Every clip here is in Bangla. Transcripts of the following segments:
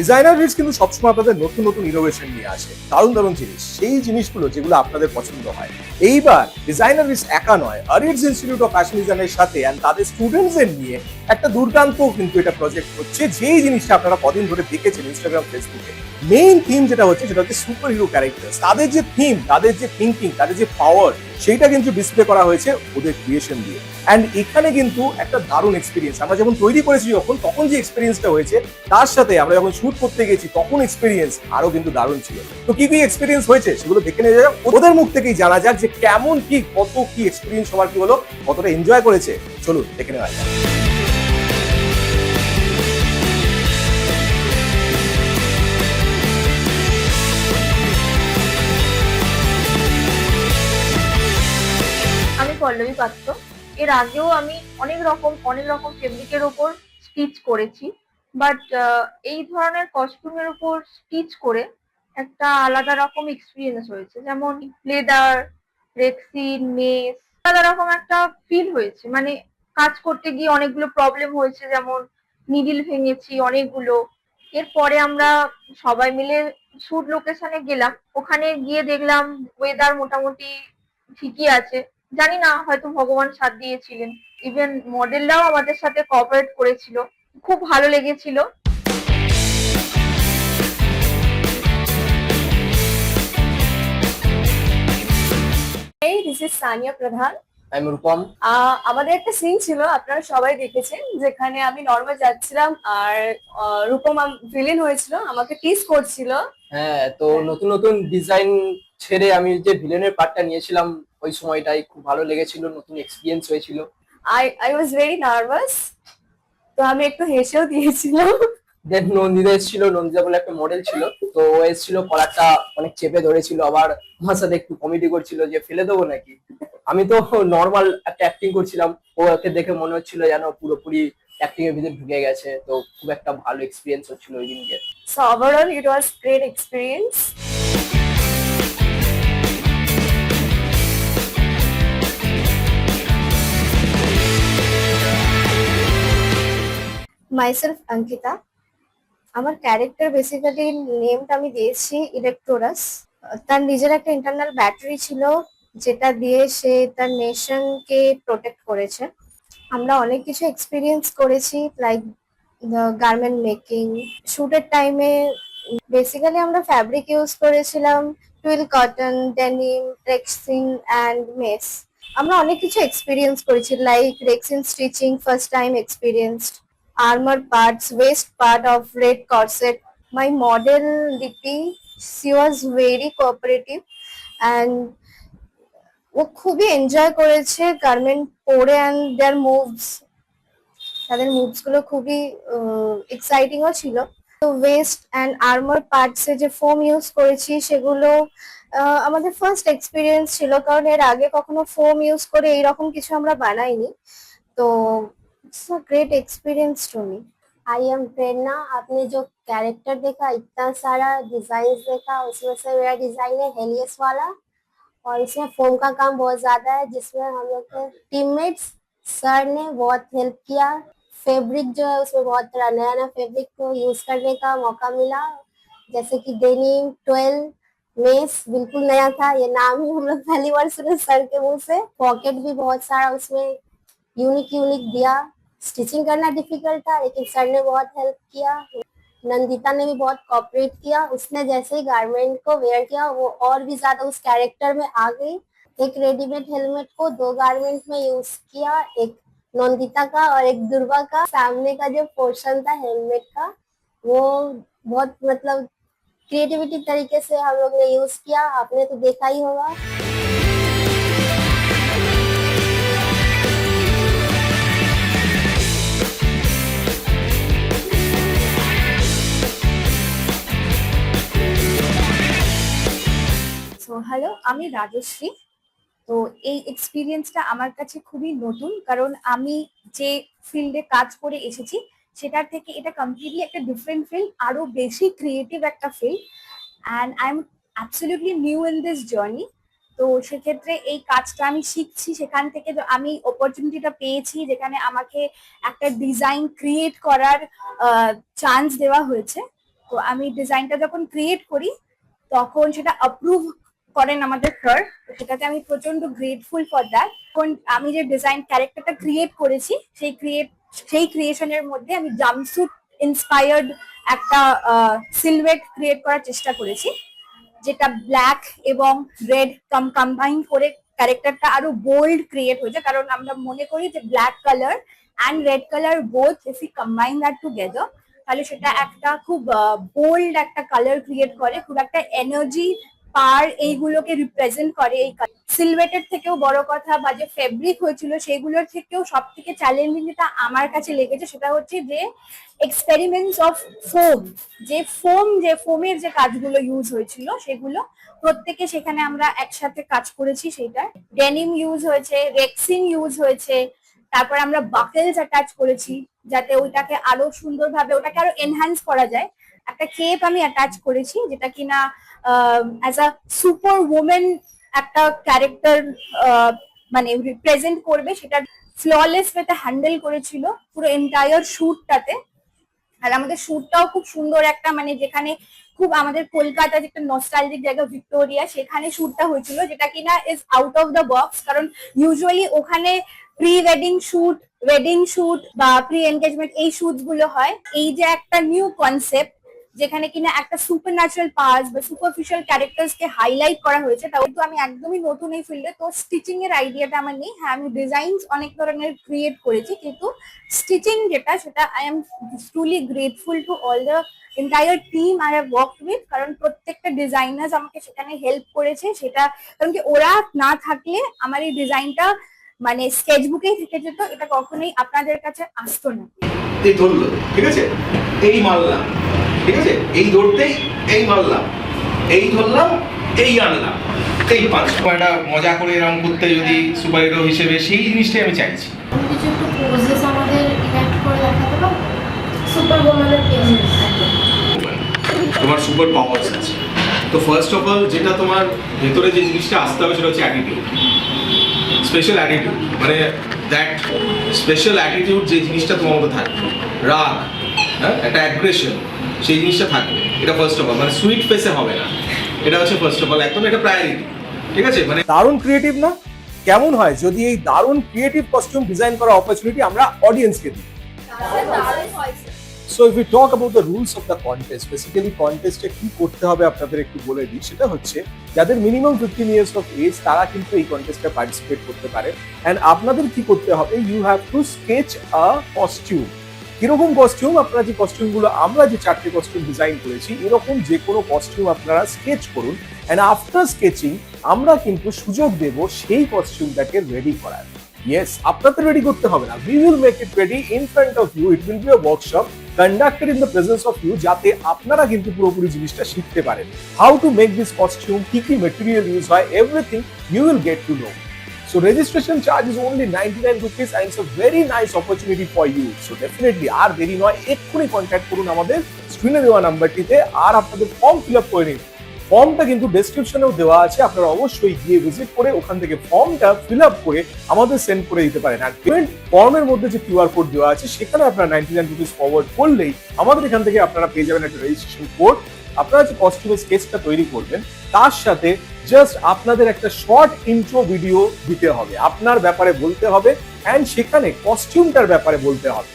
ডিজাইনার রিডস কিন্তু সবসময় আপনাদের নতুন নতুন ইনোভেশন নিয়ে আসে, দারুণ দারুণ জিনিস, সেই জিনিসগুলো যেগুলো আপনাদের পছন্দ হয়। এইবার ডিজাইনার রিডস একা নয়, আরিডস ইনস্টিটিউট অফ ফ্যাশন ডিজাইনের সাথে এন্ড তাদের স্টুডেন্টসদের নিয়ে একটা দুর্দান্ত কিন্তু এটা প্রজেক্ট হচ্ছে, যেই জিনিসটা আপনারা কদিন ধরে দেখেছেন ইনস্টাগ্রাম ফেসবুকে। মেইন থিম যেটা হচ্ছে সেটা হচ্ছে সুপার হিরো ক্যারেক্টার। তাদের যে থিম, তাদের যে থিঙ্কিং, তাদের যে পাওয়ার, সেইটা কিন্তু ডিসপ্লে করা হয়েছে ওদের ক্রিয়েশন দিয়ে। অ্যান্ড এখানে কিন্তু একটা দারুণ এক্সপিরিয়েন্স, আমরা যখন তৈরি করেছি তখন যে এক্সপিরিয়েন্সটা হয়েছে, তার সাথে আমরা যখন শুট করতে গেছি তখন এক্সপিরিয়েন্স আরো কিন্তু দারুণ ছিল। তো কি কি এক্সপিরিয়েন্স হয়েছে সেগুলো দেখে নিয়ে যাও, ওদের মুখ থেকেই জানা যাক যে কেমন কি, কত কি এক্সপিরিয়েন্স সবার কি হলো, কতটা এনজয় করেছে। চলুন দেখে নেওয়া যাক। আমি পল্লবী পাত্র। এর আগেও আমি অনেক রকম ফেব্রিকের ওপর স্টিচ করেছি, বাট এই ধরনের কস্টিউমের উপর স্টিচ করে একটা আলাদা রকম এক্সপিরিয়েন্স হয়েছে। যেমন লেদার, রেক্সিন, মেস, আলাদা রকম একটা ফিল হয়েছে। মানে কাজ করতে গিয়ে অনেকগুলো প্রবলেম হয়েছে, যেমন নিডিল ভেঙেছি অনেকগুলো। এরপরে আমরা সবাই মিলে শুট লোকেশনে গেলাম, ওখানে গিয়ে দেখলাম ওয়েদার মোটামুটি ঠিকই আছে। জানি না, হয়তো ভগবান সাথ দিয়েছিলেন। ইভেন মডেলরাও আমাদের সাথে কোঅপারেট করেছিল, খুব ভালো লেগেছিল। এই দিস ইজ সানিয়া প্রধান। আমি রূপম। আমাদের একটা সিন ছিল, আপনারা সবাই দেখেছেন, যেখানে আমি নর্মাল যাচ্ছিলাম আর রূপম ভিলেন হয়েছিল, আমাকে টিজ করছিল। হ্যাঁ, তো নতুন নতুন ডিজাইন ছেড়ে আমি যে ভিলেনের পার্টটা নিয়েছিলাম, ওই সময়টাই খুব ভালো লেগেছিল, নতুন এক্সপিরিয়েন্স হয়েছিল। আই ওয়াজ ভেরি নার্ভাস, তো আমি একটু হেসেও দিয়েছিলাম। দেন নন্দিতা এসেছিল, নন্দিতা বলে একটা মডেল ছিল, তো ও এসেছিল, কলারটা অনেক চেপে ধরেছিল, আবার আমার সাথে একটু কমেডি করছিল যে ফেলে দেবো নাকি। আমি তো নর্মাল একটা অ্যাক্টিং করছিলাম, ও ওকে দেখে মনে হচ্ছিল যেন পুরোপুরি অ্যাক্টিং এর ভিতরে ঢুকে গেছে। তো খুব একটা ভালো এক্সপিরিয়েন্স হচ্ছিল ওই দিনকে। So overall it was great experience. Myself Ankita. আমার ক্যারেক্টার বেসিক্যালি নেমটা আমি দিয়েছি ইলেকট্রোরাস। তার নিজের একটা ইন্টারনাল ব্যাটারি ছিল, যেটা দিয়ে সে তার নেশনকে প্রোটেক্ট করেছে। আমরা অনেক কিছু এক্সপিরিয়েন্স করেছি, লাইক গার্মেন্ট মেকিং। শুটের টাইমে বেসিক্যালি আমরা ফ্যাব্রিক ইউজ করেছিলাম twill cotton, denim, rexine and mesh. আমরা অনেক কিছু এক্সপিরিয়েন্স করেছি, like rexine stitching first time experienced, armor parts, waist part of red corset. My model Lipi, she was very cooperative and ও খুবই এনজয় করেছে গার্মেন্ট পরে অ্যান্ড দেয়ার মুভস, তাদের মুভস গুলো খুবই এক্সাইটিংও ছিল। তো ওয়েস্ট অ্যান্ড আর্মার পার্টসে যে ফোম ইউজ করেছি সেগুলো আমাদের ফার্স্ট এক্সপিরিয়েন্স ছিল, কারণ এর আগে কখনো ফোম ইউজ করে এইরকম কিছু আমরা বানাইনি। तो it's a great experience to me. I am Prerna. आपने जो कैरेक्टर देखा, इतना सारा डिजाइन देखा, उसमें से मेरा डिजाइन है हेलियस वाला, और इसमें फोम का काम बहुत ज्यादा है, जिसमें हम लोग के टीममेट्स सर ने बहुत हेल्प किया। फैब्रिक जो है उसमें बहुत तरह नया नया फैब्रिक को यूज करने का मौका मिला, जैसे कि डेनिम, ट्वेल्व, मेस बिल्कुल नया था, ये नाम ही हम लोग पहली बार सुने सर के मुंह से। पॉकेट भी बहुत सारा उसमें यूनिक यूनिक दिया। स्टिचिंग करना डिफिकल्ट था, लेकिन सर ने बहुत हेल्प किया। नंदिता ने भी बहुत कोऑपरेट किया, उसने जैसे ही गारमेंट को वेयर किया वो और भी ज्यादा उस कैरेक्टर में आ गई। एक रेडीमेड हेलमेट को दो गारमेंट में यूज किया, एक नंदिता का और एक दुर्वा का। सामने का जो पोर्शन था हेलमेट का, वो बहुत मतलब क्रिएटिविटी तरीके से हम लोग ने यूज किया, आपने तो देखा ही होगा। সো হ্যালো, আমি রাজশ্রী। তো এই এক্সপিরিয়েন্সটা আমার কাছে খুবই নতুন, কারণ আমি যে ফিল্ডে কাজ করে এসেছি সেটার থেকে এটা কমপ্লিটলি একটা ডিফারেন্ট ফিল্ড, আরো বেশি ক্রিয়েটিভ একটা field, and I am absolutely new in this journey. তো সেক্ষেত্রে এই কাজটা আমি শিখছি, সেখান থেকে আমি অপরচুনিটিটা পেয়েছি, যেখানে আমাকে একটা ডিজাইন ক্রিয়েট করার চান্স দেওয়া হয়েছে। তো তো আমি ডিজাইনটা যখন ক্রিয়েট করি তখন সেটা অ্যাপ্রুভ করেন আমাদের স্যার, সেটাতে আমি প্রচন্ড গ্রেটফুল ফর দ্যাট। এখন আমি যে ডিজাইন ক্যারেক্টারটা ক্রিয়েট করেছি সেই ক্রিয়েশনের মধ্যে আমি জাম্পস্যুট ইন্সপায়ার্ড একটা সিলুয়েট ক্রিয়েট করার চেষ্টা করেছি, যেটা ব্ল্যাক এবং রেড কম্বাইন করে ক্যারেক্টারটা আরো বোল্ড ক্রিয়েট হয়েছে। কারণ আমরা মনে করি যে black colour and red colour both if you combine that together তাহলে সেটা একটা খুব বোল্ড একটা কালার ক্রিয়েট করে, খুব একটা এনার্জি পার এইগুলোকে রিপ্রেজেন্ট করে। এই সিলুয়েটের থেকেও বড় কথা বা যে ফেব্রিক হয়েছিল সেগুলোর থেকেও সব থেকে চ্যালেঞ্জিং যেটা আমার কাছে লেগেছে সেটা হচ্ছে যে এক্সপেরিমেন্টস অফ ফোমের যে কাজগুলো ইউজ হয়েছিল সেগুলো প্রত্যেকে সেখানে আমরা একসাথে কাজ করেছি। সেটা ডেনিম ইউজ হয়েছে, রেক্সিন ইউজ হয়েছে, তারপর আমরা বাকেলস অ্যাটাচ করেছি যাতে ওইটাকে আরো সুন্দরভাবে ওটাকে আরো এনহ্যান্স করা যায়। একটা কেপ আমি অ্যাটাচ করেছি যেটা কিনা অ্যাজ আ সুপার ওমেন একটা ক্যারেক্টার মানে রিপ্রেজেন্ট করবে, সেটা ফ্ললেস ওয়েতে হ্যান্ডেল করেছিল পুরো এন্টায়ার শুটটাতে। আর আমাদের শুটটাও খুব সুন্দর একটা মানে যেখানে খুব আমাদের কলকাতা যে একটা নস্টালজিক জায়গা ভিক্টোরিয়া সেখানে শুটটা হয়েছিল, যেটা কিনা is out of the box. কারণ ইউজুয়ালি ওখানে pre wedding shoot, wedding shoot বা প্রি এনগেজমেন্ট এই শুট গুলো হয়। এই যে একটা নিউ কনসেপ্ট যেখানে কিনা একটা সুপার ন্যাচারাল পার্টস বা সুপারফিশিয়াল ক্যারেক্টার্স কে হাইলাইট করা হয়েছে, তাও তো আমি একদমই নতুন এই ফিল্ডে, তো স্টিচিং এর আইডিয়াটা আমার নেই। হ্যাঁ, আমি ডিজাইনস অনেক ধরনের ক্রিয়েট করেছি, কিন্তু স্টিচিং যেটা সেটা I am truly grateful to all the entire team I have worked with. কারণ প্রত্যেকটা ডিজাইনার্স আমাকে সেখানে হেল্প করেছে, সেটা কারণ কি ওরা না থাকলে আমার এই ডিজাইনটা মানে স্কেচবুকেই থেকে যেত, এটা কখনোই আপনাদের কাছে আসতো না। এই ধরলো, ঠিক আছে, এই মারলাম, ঠিক আছে, এই ধরতেই এই মারলাম, এই ধরলাম, এই আনলাম, এই পাঁচ একটা মজা করে এরকম করতে যদি সুপার হিরো হিসেবে সেই জিনিসটাই আমি চাইছি। কিছু একটু পোজেস আমাদের ইনঅ্যাক্ট করে দেখাতে পারো সুপার ওম্যানের পেজেস। তোমার সুপার পাওয়ার্স আছে, তো ফার্স্ট অফ অল যেটা তোমার ভেতরে যে জিনিসটা আসতে হবে সেটা হচ্ছে অ্যাটিটিউড, স্পেশাল অ্যাটিটিউড, মানে দ্যাট স্পেশাল অ্যাটিটিউড যে জিনিসটা তোমার মধ্যে থাকবে, রাগ, হ্যাঁ, একটা অ্যাগ্রেশন, সেই জিনিসটা থাকবে। এটা ফার্স্ট অফ অল, মানে সুইট ফেসে হবে না, এটা হচ্ছে ফার্স্ট অফ অল একদম এটা প্রায়োরিটি, ঠিক আছে। মানে দারুণ ক্রিয়েটিভ না? কেমন হয় যদি এই দারুণ ক্রিয়েটিভ কস্টিউম ডিজাইন করার অপরচুনিটি আমরা অডিয়েন্সকে দিই? So if we talk about the rules of the contest, basically contest-এ কি করতে হবে আপনাদের একটু বলে দিই। সেটা হচ্ছে যাদের মিনিমাম 15 ইয়ার্স অফ এজ তারা কিন্তু এই কন্টেস্টে পার্টিসিপেট করতে পারে। এন্ড আপনাদের কি করতে হবে, you have to sketch a costume. কিরকম কস্টিউম? আপনারা যে কস্টিউমগুলো আমরা যে 4টে কস্টিউম ডিজাইন করেছি এরকম যে কোনো কস্টিউম আপনারা স্কেচ করুন। এন্ড আফটার স্কেচিং আমরা কিন্তু সুযোগ দেব সেই কস্টিউমটাকে রেডি করার। ইয়েস, আপনাদের রেডি করতে হবে না, we will make it ready in front of you. It will be a workshop conducted in the presence of you, যাতে আপনারা কিন্তু পুরোপুরি জিনিসটা শিখতে পারেন। How to make this costume, কি কি মেটেরিয়াল ইউজ হয়, everything you will get to know. So registration charge is only 99 rupees and it's a very nice opportunity for you. So definitely আর দেরি নয়, এক্ষুনি কন্ট্যাক্ট করুন আমাদের স্ক্রিনে দেওয়া নাম্বারটিতে আর আপনাদের ফর্ম ফিল আপ করে নিন। ফর্মটা কিন্তু ডেসক্রিপশনেও দেওয়া আছে, আপনারা অবশ্যই গিয়ে ভিজিট করে ওখান থেকে ফর্মটা ফিল আপ করে আমাদের সেন্ড করে দিতে পারেন। আর পেমেন্ট ফর্মের মধ্যে যে কিউআর কোড দেওয়া আছে সেখানে আপনারা 99 রুপিস ফরওয়ার্ড করলেই আমাদের এখান থেকে আপনারা পেয়ে যাবেন একটা রেজিস্ট্রেশন কোড। আপনারা যে কস্টিউমের স্কেচটা তৈরি করবেন তার সাথে জাস্ট আপনাদের একটা শর্ট ইন্ট্রো ভিডিও দিতে হবে, আপনার ব্যাপারে বলতে হবে অ্যান্ড সেখানে কস্টিউমটার ব্যাপারে বলতে হবে।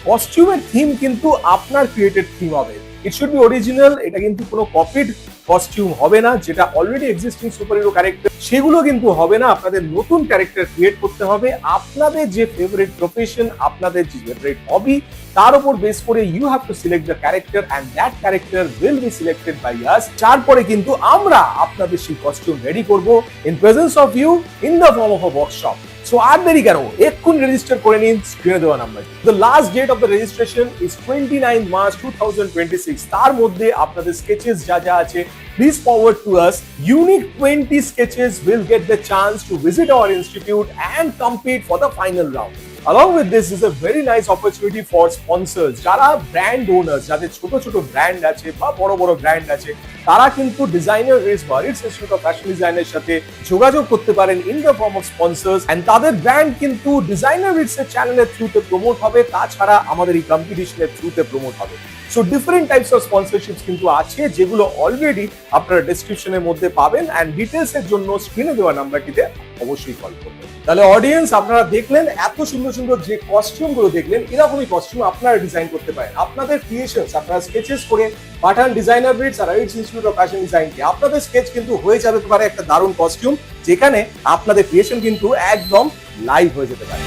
কস্টিউমের থিম কিন্তু আপনার ক্রিয়েটেড থিম হবে, ইট শুড বি অরিজিনাল। এটা কিন্তু কোনো কপিড কস্টিউম হবে না, যেটা already existing super hero character সেগুলো কিন্তু হবে না। আপনাদের নতুন ক্যারেক্টার ক্রিয়েট করতে হবে, আপনাদের যে ফেভারিট প্রফেশন, আপনাদের যে ফেভারিট হবি তার উপর বেস করে you have to select the character and that character will be selected by us. তারপরে কিন্তু আমরা আপনাদের সেই কস্টিউম রেডি করব in presence of you in the form of a workshop. So আর দেরি কেন, এক্ষুনি রেজিস্টার করে নিন স্ক্রিনে দেওয়া number. The last date of the registration is 29 March 2026। তার মধ্যে আপনাদের স্কেচেস যা যা আছে please forward to us. Unique 20 sketches will get the chance to visit our institute and compete for the final round. Along with this is a very nice opportunity for sponsors, যারা ব্র্যান্ড ওনার্স, যাদের ছোট ছোট ব্র্যান্ড আছে বা বড় বড় ব্র্যান্ড আছে, তারা কিন্তু ডিজাইনার রেস বা আরিটস ইনস্টিটিউট অফ ফ্যাশন ডিজাইনের সাথে যোগাযোগ করতে পারেন in the form of sponsors. And তাদের ব্র্যান্ড কিন্তু ডিজাইনার রেটস এর চ্যানেলের থ্রুতে প্রমোট হবে, তাছাড়া আমাদের এই কম্পিটিশনের থ্রুতে প্রমোট হবে। সো ডিফারেন্ট টাইপস অফ স্পন্সরশিপস কিন্তু আছে, যেগুলো অলরেডি আপনারা ডেসক্রিপশনের মধ্যে পাবেন, অ্যান্ড ডিটেলস এর জন্য স্ক্রিনে দেওয়া নাম্বারটিতে অবশ্যই কল করবেন। তাহলে অডিয়েন্স, আপনারা দেখলেন এত সুন্দর সুন্দর যে কস্টিউম গুলো দেখলেন, এরকমই কস্টিউম আপনারা ডিজাইন করতে পারেন। আপনাদের ক্রিয়েশনস আপনারা স্কেচেস করে পাঠান ডিজাইনার ব্রিডস আর আইটস ইনস্টিটিউট অফ ফ্যাশন ডিজাইনকে। আপনাদের স্কেচ কিন্তু হয়ে যাবে পারে একটা দারুণ কস্টিউম, যেখানে আপনাদের ক্রিয়েশন কিন্তু একদম লাইভ হয়ে যেতে পারে।